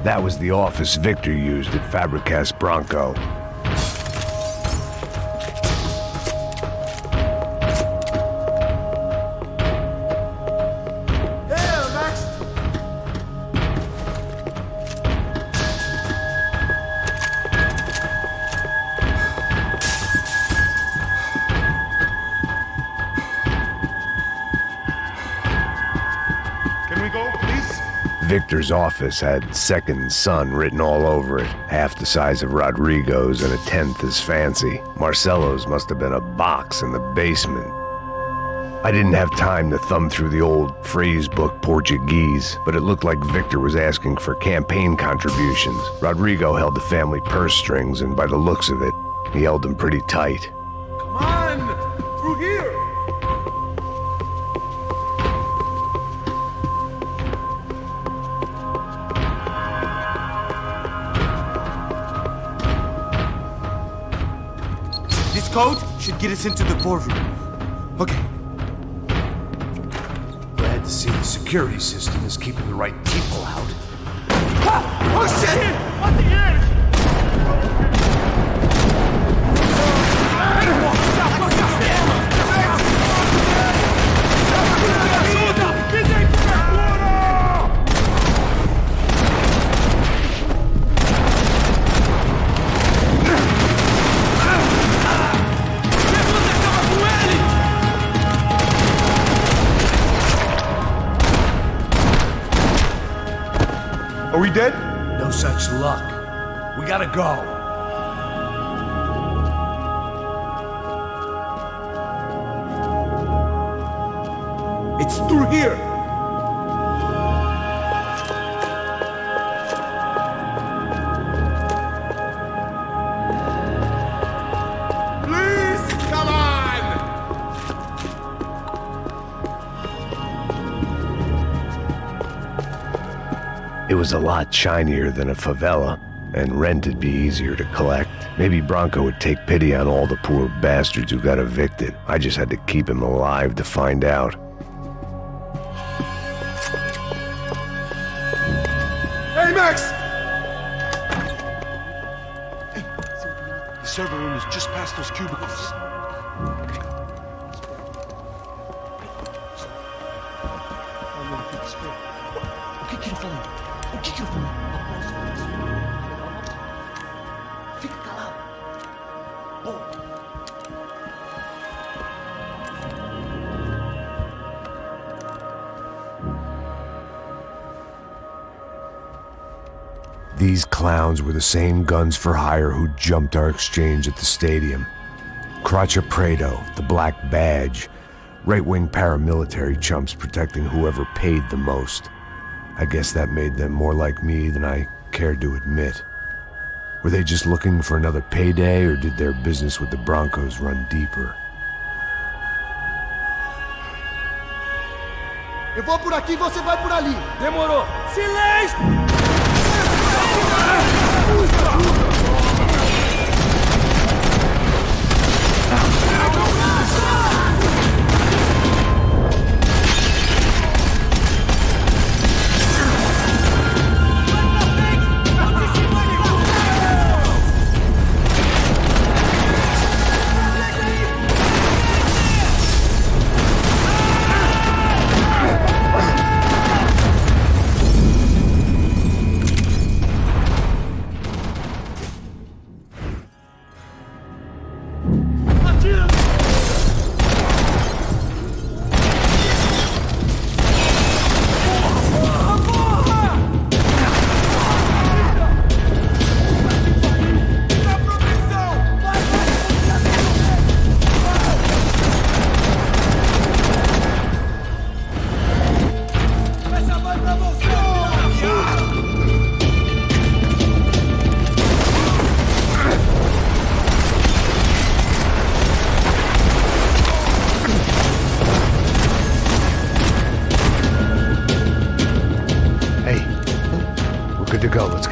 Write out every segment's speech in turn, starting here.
That was the office Victor used at Fabricas Bronco. Victor's office had second son written all over it, half the size of Rodrigo's and a tenth as fancy. Marcelo's must have been a box in the basement. I didn't have time to thumb through the old phrase book Portuguese, but it looked like Victor was asking for campaign contributions. Rodrigo held the family purse strings, and by the looks of it, he held them pretty tight. Come on! Through here! Code should get us into the boardroom. Okay. Glad to see the security system is keeping the right people out. Ah! Oh shit! What the hell? Are we dead? No such luck. We gotta go. It's through here. Please, come on! It was a lot shinier than a favela, and rent'd be easier to collect. Maybe Bronco would take pity on all the poor bastards who got evicted. I just had to keep him alive to find out. Hey, Max! Hey, the server room is just past those cubicles. These clowns were the same guns for hire who jumped our exchange at the stadium. Cracha Prado, the Black Badge, right-wing paramilitary chumps protecting whoever paid the most. I guess that made them more like me than I cared to admit. Were they just looking for another payday, or did their business with the Broncos run deeper? Eu vou por aqui, você vai por ali. Demorou. Silêncio!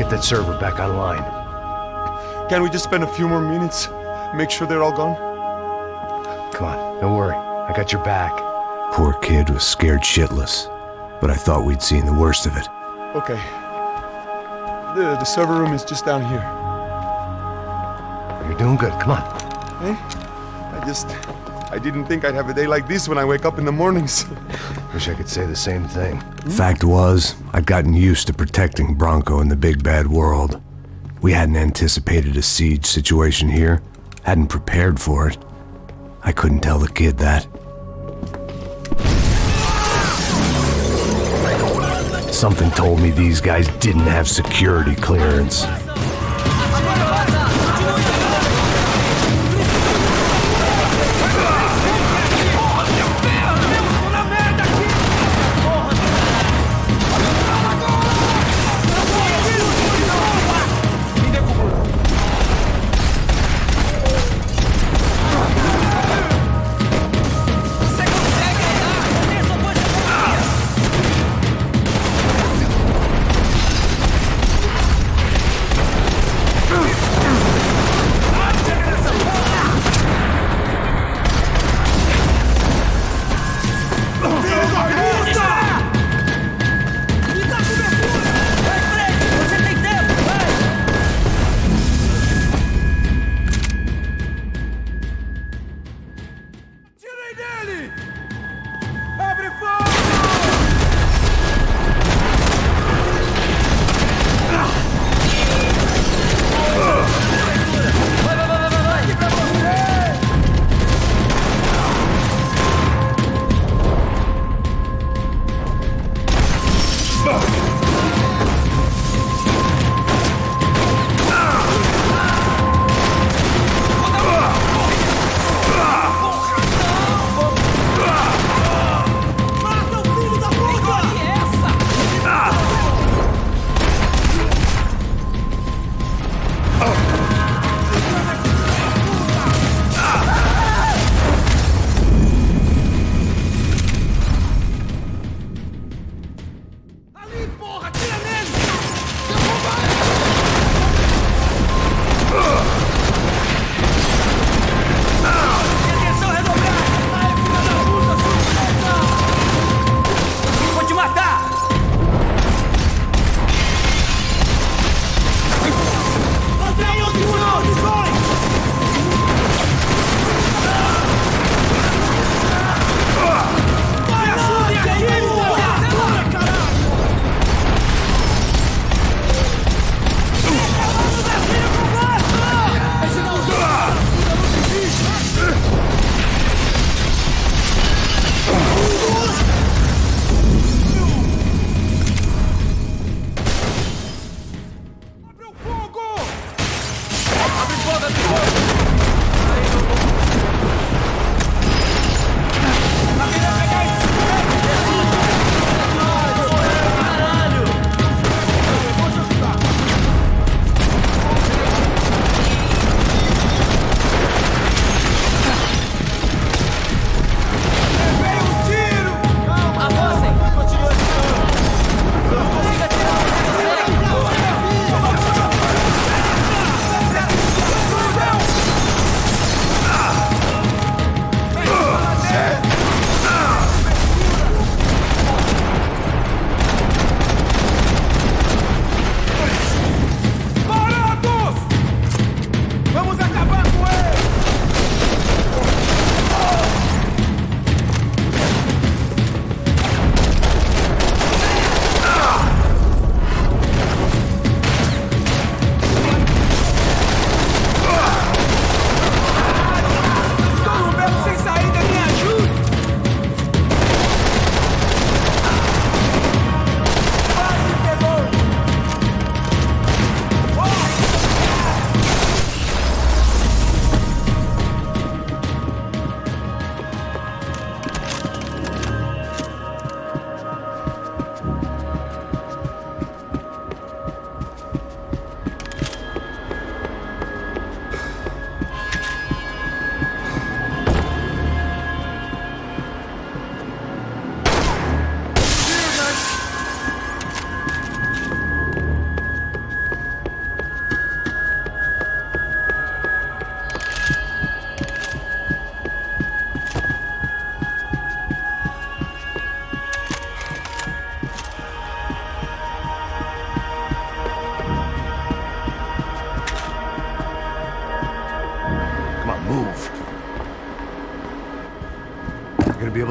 That server back online. Can't we just spend a few more minutes? Make sure they're all gone? Come on, don't worry. I got your back. Poor kid was scared shitless, but I thought we'd seen the worst of it. Okay. The server room is just down here. You're doing good. Come on. Hey? I didn't think I'd have a day like this when I wake up in the mornings. Wish I could say the same thing. Fact was, I'd gotten used to protecting Bronco in the big bad world. We hadn't anticipated a siege situation here, hadn't prepared for it. I couldn't tell the kid that. Something told me these guys didn't have security clearance.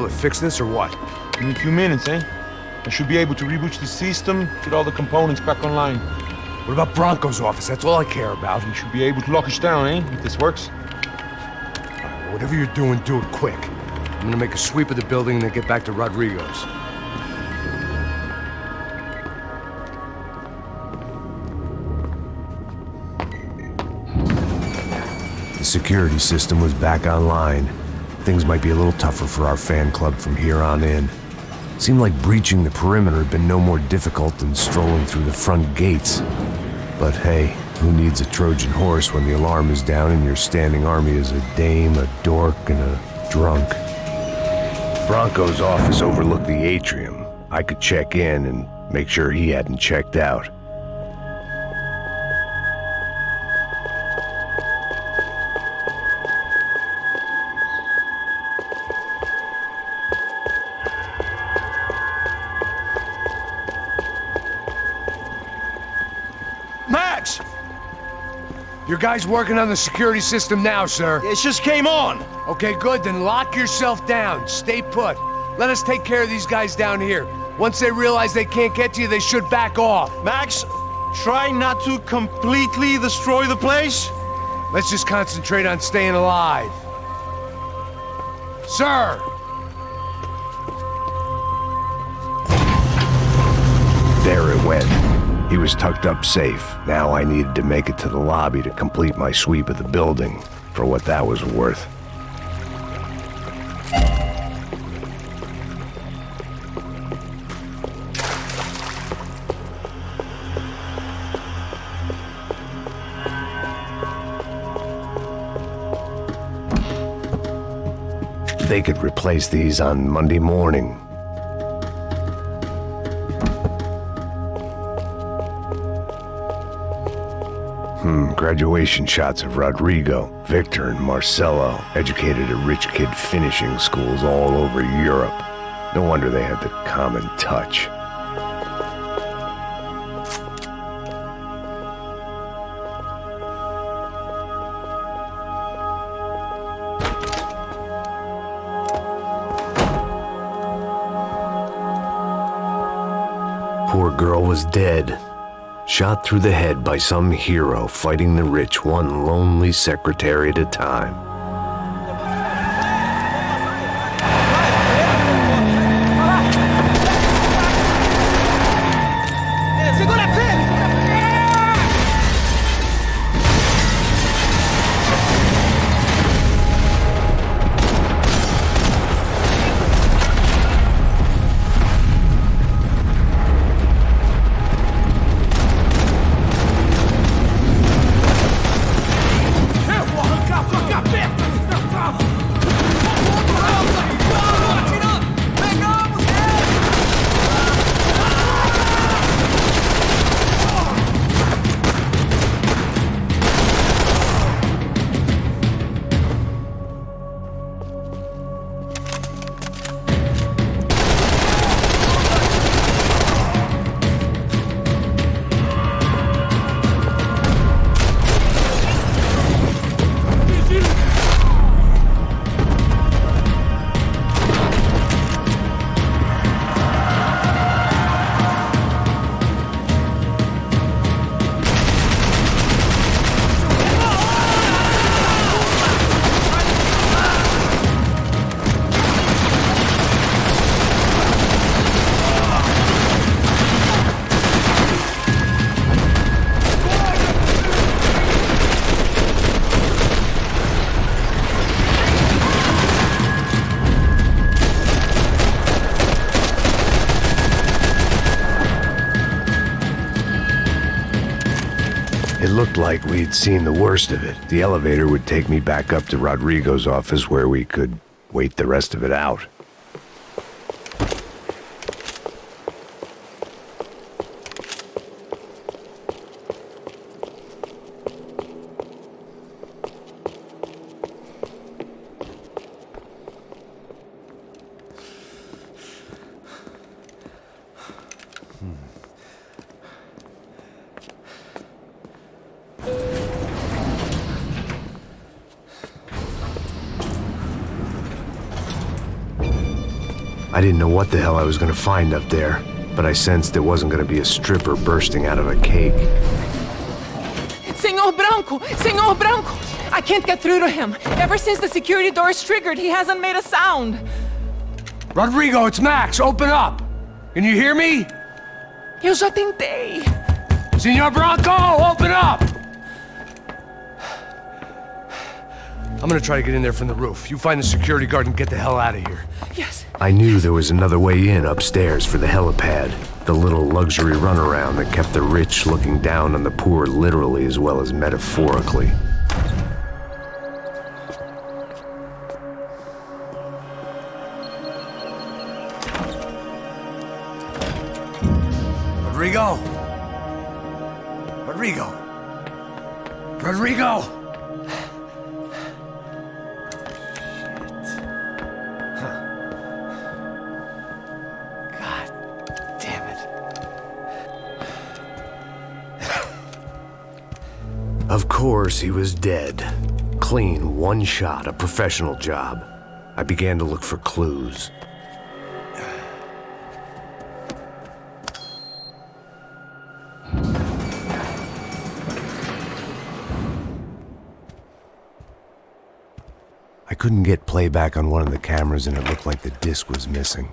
able to fix this or what? In a few minutes, eh? I should be able to reboot the system, get all the components back online. What about Bronco's office? That's all I care about. You should be able to lock us down, eh? If this works. Whatever you're doing, do it quick. I'm gonna make a sweep of the building and then get back to Rodrigo's. The security system was back online. Things might be a little tougher for our fan club from here on in. Seemed like breaching the perimeter had been no more difficult than strolling through the front gates. But hey, who needs a Trojan horse when the alarm is down and your standing army is a dame, a dork, and a drunk? Bronco's office overlooked the atrium. I could check in and make sure he hadn't checked out. Max! Your guys working on the security system now, sir. It just came on. Okay, good. Then lock yourself down. Stay put. Let us take care of these guys down here. Once they realize they can't get to you, they should back off. Max, try not to completely destroy the place. Let's just concentrate on staying alive. Sir! There it went. He was tucked up safe. Now I needed to make it to the lobby to complete my sweep of the building, for what that was worth. They could replace these on Monday morning. Graduation shots of Rodrigo, Victor, and Marcelo, educated at rich kid finishing schools all over Europe. No wonder they had the common touch. Poor girl was dead. Shot through the head by some hero fighting the rich one lonely secretary at a time. It looked like we'd seen the worst of it. The elevator would take me back up to Rodrigo's office where we could wait the rest of it out. I didn't know what the hell I was gonna find up there, but I sensed it wasn't gonna be a stripper bursting out of a cake. Senor Branco! Senor Branco! I can't get through to him. Ever since the security door is triggered, he hasn't made a sound. Rodrigo, it's Max. Open up. Can you hear me? Eu já tentei. Senor Branco, open up! I'm gonna try to get in there from the roof. You find the security guard and get the hell out of here. Yes. I knew there was another way in upstairs for the helipad, the little luxury runaround that kept the rich looking down on the poor literally as well as metaphorically. Rodrigo? Rodrigo? Rodrigo? Of course, he was dead. Clean, one shot, a professional job. I began to look for clues. I couldn't get playback on one of the cameras and it looked like the disc was missing.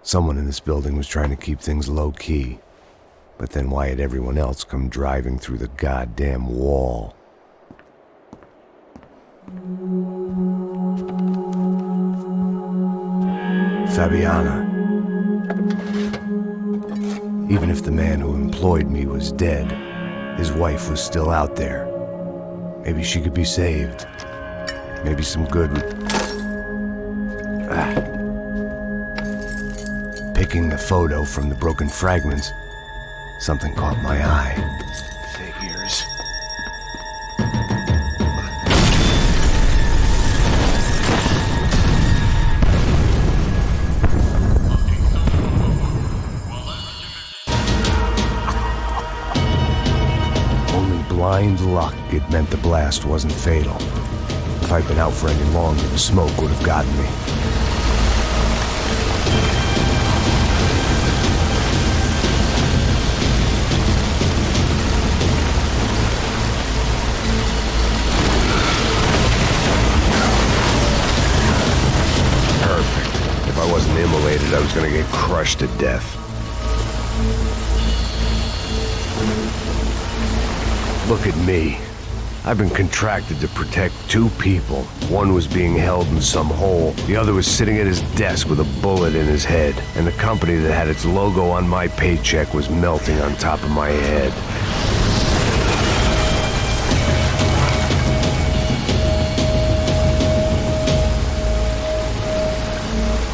Someone in this building was trying to keep things low-key. But then why had everyone else come driving through the goddamn wall? Fabiana. Even if the man who employed me was dead, his wife was still out there. Maybe she could be saved. Maybe some good would... Picking the photo from the broken fragments, something caught my eye. Figures. Only blind luck it meant the blast wasn't fatal. If I'd been out for any longer, the smoke would have gotten me. If I wasn't immolated, I was gonna get crushed to death. Look at me. I've been contracted to protect two people. One was being held in some hole. The other was sitting at his desk with a bullet in his head. And the company that had its logo on my paycheck was melting on top of my head.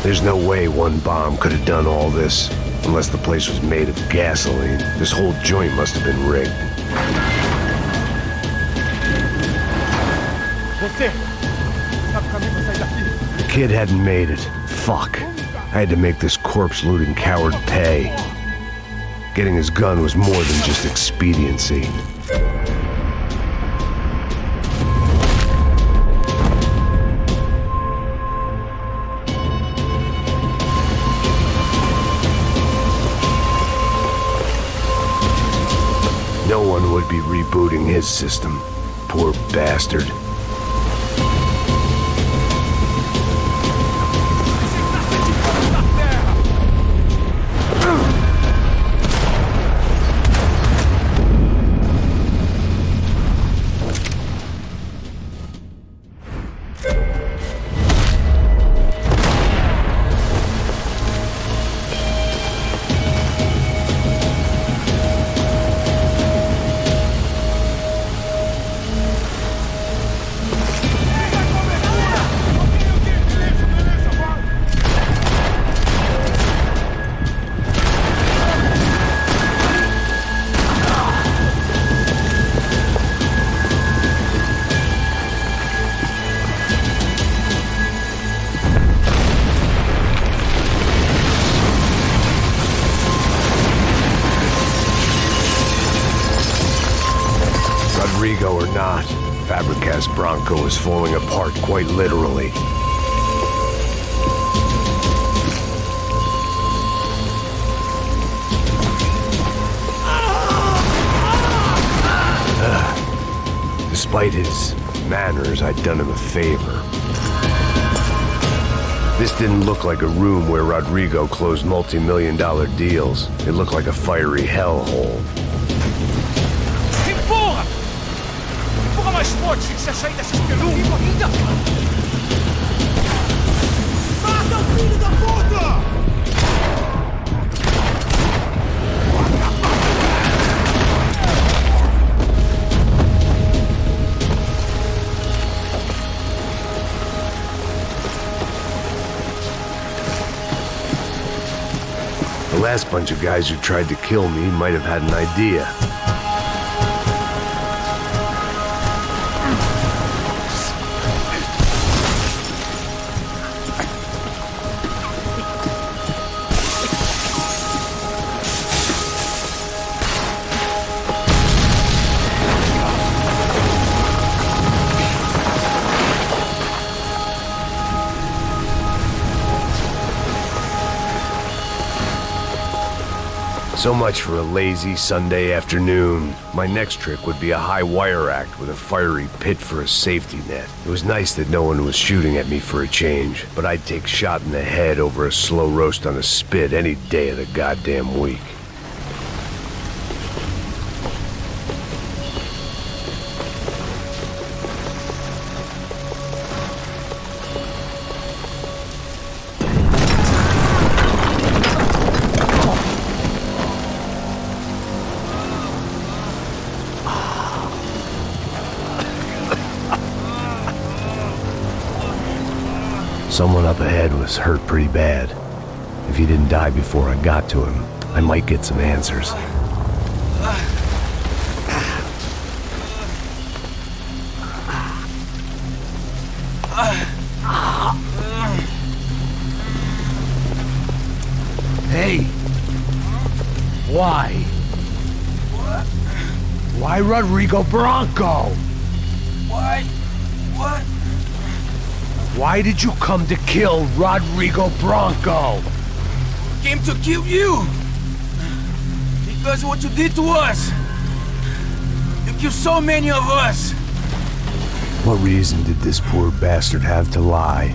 There's no way one bomb could have done all this, unless the place was made of gasoline. This whole joint must have been rigged. The kid hadn't made it. Fuck. I had to make this corpse-looting coward pay. Getting his gun was more than just expediency. No one would be rebooting his system. Poor bastard. Rodrigo or not, Fabricas Bronco is falling apart quite literally. Despite his manners, I'd done him a favor. This didn't look like a room where Rodrigo closed multi-million-dollar deals. It looked like a fiery hellhole. Empurra! Empurra mais forte se quiser sair dessa espelunca! Ainda! Mata o filho da puta! The last bunch of guys who tried to kill me might have had an idea. So much for a lazy Sunday afternoon. My next trick would be a high wire act with a fiery pit for a safety net. It was nice that no one was shooting at me for a change, but I'd take shot in the head over a slow roast on a spit any day of the goddamn week. Someone up ahead was hurt pretty bad. If he didn't die before I got to him, I might get some answers. Hey! Why? What? Why Rodrigo Bronco? Why? What? Why did you come to kill Rodrigo Bronco? Came to kill you! Because of what you did to us! You killed so many of us! What reason did this poor bastard have to lie?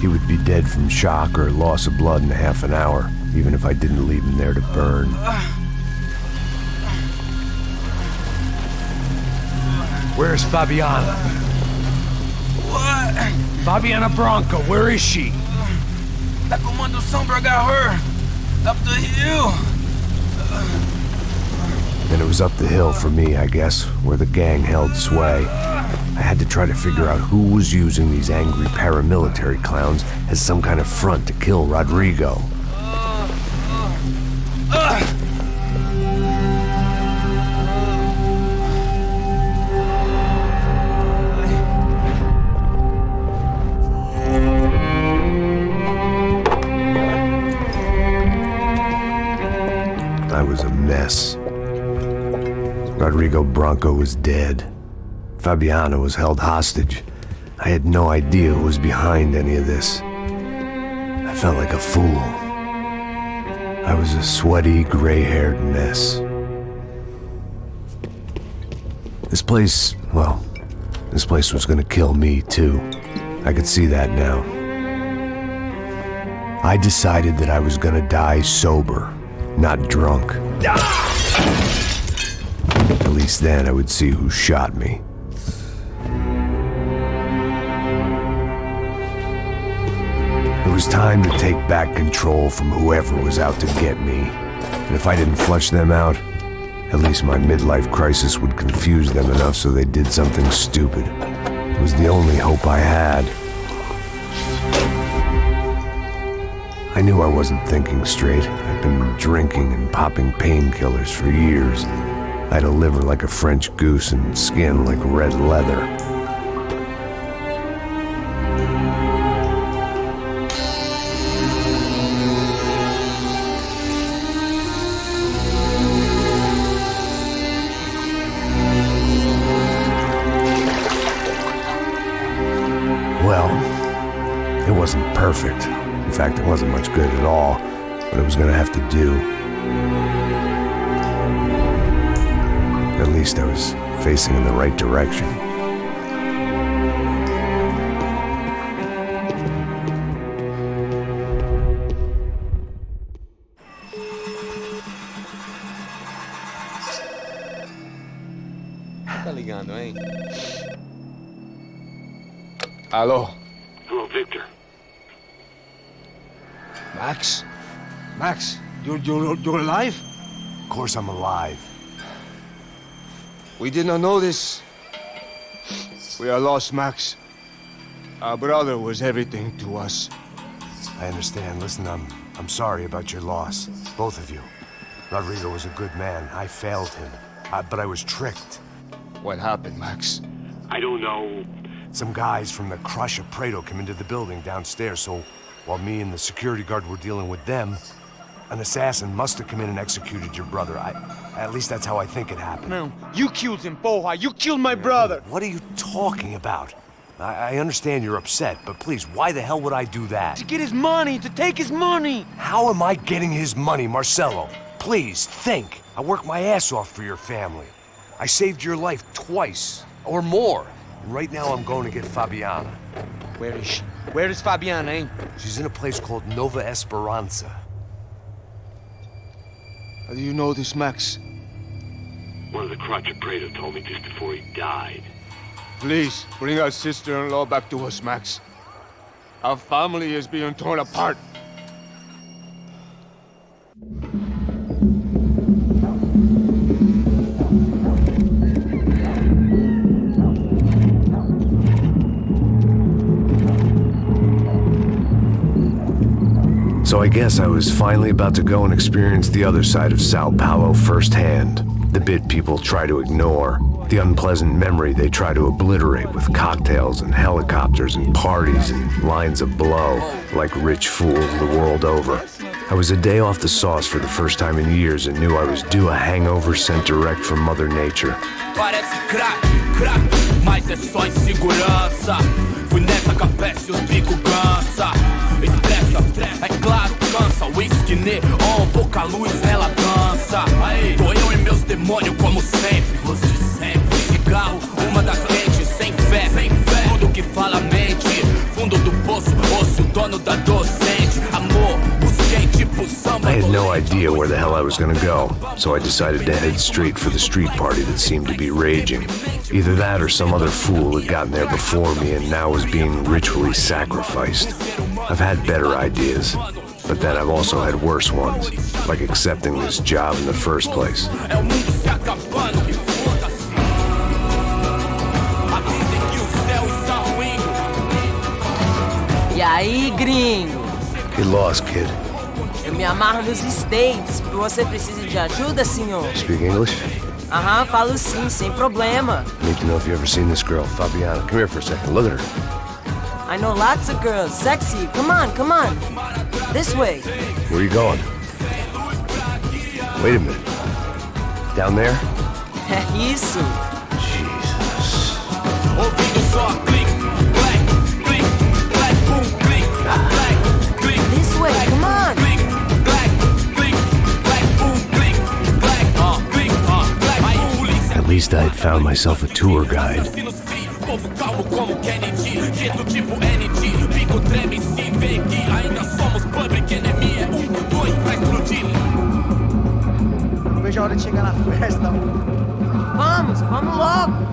He would be dead from shock or loss of blood in half an hour, even if I didn't leave him there to burn. Where's Fabiana? What? Fabiana Bronco, where is she? That Comando Sombra got her! Up the hill! Then it was up the hill for me, I guess, where the gang held sway. I had to try to figure out who was using these angry paramilitary clowns as some kind of front to kill Rodrigo. I was a mess. Rodrigo Bronco was dead. Fabiana was held hostage. I had no idea who was behind any of this. I felt like a fool. I was a sweaty, gray-haired mess. This place was gonna kill me, too. I could see that now. I decided that I was gonna die sober, not drunk. At least then I would see who shot me. It was time to take back control from whoever was out to get me. And if I didn't flush them out, at least my midlife crisis would confuse them enough so they did something stupid. It was the only hope I had. I knew I wasn't thinking straight. I'd been drinking and popping painkillers for years. I had a liver like a French goose and skin like red leather. Well, it wasn't perfect. In fact, it wasn't much good at all, but it was gonna have to do. At least I was facing in the right direction. ligando, hein? Hello. Hello, Victor. Max? Max, you're alive? Of course I'm alive. We did not know this. We are lost, Max. Our brother was everything to us. I understand. Listen, I'm sorry about your loss. Both of you. Rodrigo was a good man. I failed him. But I was tricked. What happened, Max? I don't know. Some guys from the Crush of Prado came into the building downstairs, so while me and the security guard were dealing with them, an assassin must have come in and executed your brother. At least that's how I think it happened. No, you killed him, Porra. You killed my brother. What are you talking about? I understand you're upset, but please, why the hell would I do that? To get his money, to take his money. How am I getting his money, Marcelo? Please, think. I worked my ass off for your family. I saved your life twice, or more. And right now I'm going to get Fabiana. Where is she? Where is Fabiana, eh? She's in a place called Nova Esperanza. How do you know this, Max? One of the Crotch of Prado told me just before he died. Please, bring our sister-in-law back to us, Max. Our family is being torn apart. So I guess I was finally about to go and experience the other side of Sao Paulo firsthand. The bit people try to ignore. The unpleasant memory they try to obliterate with cocktails and helicopters and parties and lines of blow, like rich fools the world over. I was a day off the sauce for the first time in years and knew I was due a hangover sent direct from Mother Nature. Parece crack, mas é só insegurança. Fui nessa capeste, os bico cansa. Estressa, é claro, cansa. Whisky neon, pouca luz, ela dança. Aí, tô eu e meus demônios como sempre. Os de sempre. Cigarro, uma das quentes, sem fé. Tudo que fala mente. Fundo do poço, osso, dono da docente. Amor, busquei tipo samba. I had no idea where the hell I was gonna go, so I decided to head straight for the street party that seemed to be raging. Either that or some other fool had gotten there before me and now was being ritually sacrificed. I've had better ideas, but then I've also had worse ones, like accepting this job in the first place. E aí, gringo? Get lost, kid. Eu me amarro nos States. Você precisa de ajuda, senhor? Speak English? Aham, falo sim, sem problema. I need to know if you've ever seen this girl, Fabiana. Come here for a second. Look at her. I know lots of girls. Sexy. Come on, come on. This way. Where are you going? Wait a minute. Down there? É isso. Jesus. This way, come on. At least I had found myself a tour guide. Povo calmo como Kennedy, quieto tipo ND. Pico treme se vê que ainda somos public enemy. É 1, 2 pra explodir. Não vejo a hora de chegar na festa. Vamos logo.